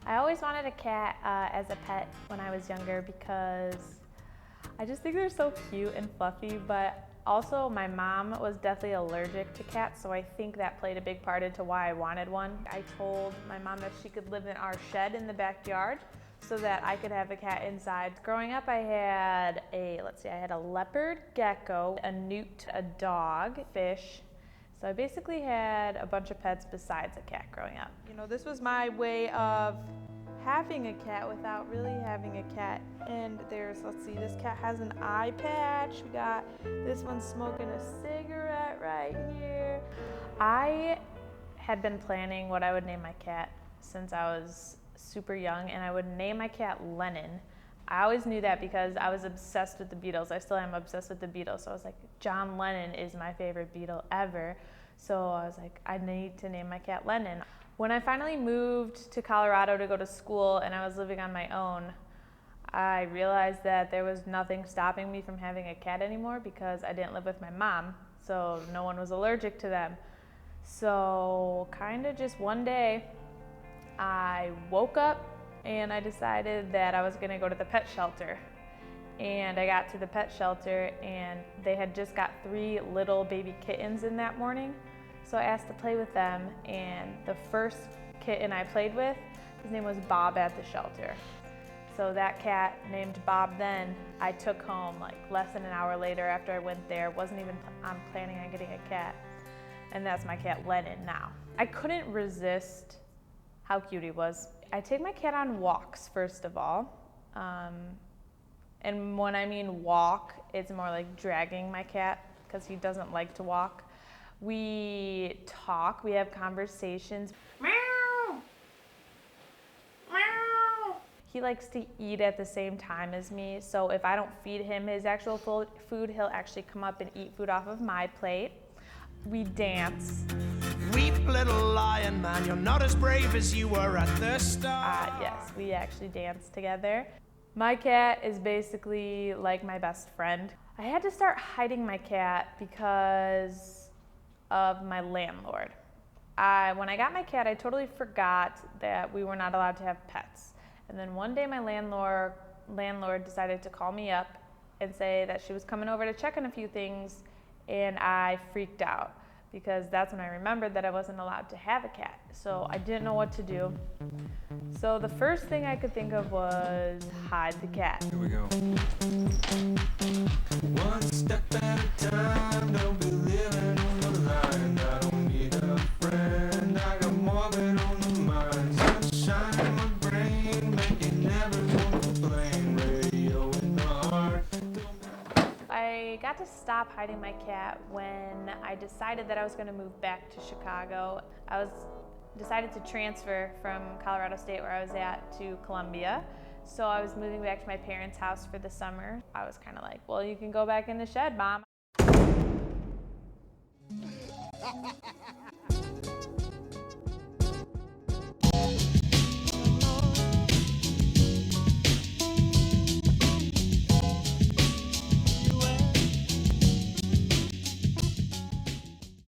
I always wanted a cat as a pet when I was younger because I just think they're so cute and fluffy, but also my mom was definitely allergic to cats, so I think that played a big part into why I wanted one. I told my mom that she could live in our shed in the backyard so that I could have a cat inside. Growing up, I had I had a leopard gecko, a newt, a dog, fish. So I basically had a bunch of pets besides a cat growing up. You know, this was my way of having a cat without really having a cat. And there's, let's see, this cat has an eye patch. We got this one smoking a cigarette right here. I had been planning what I would name my cat since I was super young, and I would name my cat Lennon. I always knew that because I was obsessed with the Beatles. I still am obsessed with the Beatles. So I was like, John Lennon is my favorite Beatle ever. So I was like, I need to name my cat Lennon. When I finally moved to Colorado to go to school and I was living on my own, I realized that there was nothing stopping me from having a cat anymore because I didn't live with my mom. So no one was allergic to them. So kind of just one day, I woke up and I decided that I was gonna go to the pet shelter. And I got to the pet shelter and they had just got 3 little baby kittens in that morning. So I asked to play with them, and the first kitten I played with, his name was Bob at the shelter. So that cat named Bob then, I took home like less than an hour later after I went there. Wasn't even planning on getting a cat. And that's my cat Lennon now. I couldn't resist how cute he was. I take my cat on walks, first of all. And when I mean walk, it's more like dragging my cat because he doesn't like to walk. We talk, we have conversations. Meow! Meow! He likes to eat at the same time as me, so if I don't feed him his actual food, he'll actually come up and eat food off of my plate. We dance. Weep, little lion man, you're not as brave as you were at the start. Yes, we actually dance together. My cat is basically like my best friend. I had to start hiding my cat because of my landlord. When I got my cat, I totally forgot that we were not allowed to have pets. And then one day my landlord decided to call me up and say that she was coming over to check on a few things, and I freaked out because that's when I remembered that I wasn't allowed to have a cat. So I didn't know what to do. So the first thing I could think of was hide the cat. Here we go. One step at a time, don't be living on the line. I don't need a friend, I got more than on the mind. Sunshine in my brain, make you never want to complain. Radio in the heart. I got to stop hiding my cat when I decided that I was going to move back to Chicago. I decided to transfer from Colorado State, where I was at, to Columbia. So I was moving back to my parents' house for the summer. I was kind of like, well, you can go back in the shed, Mom.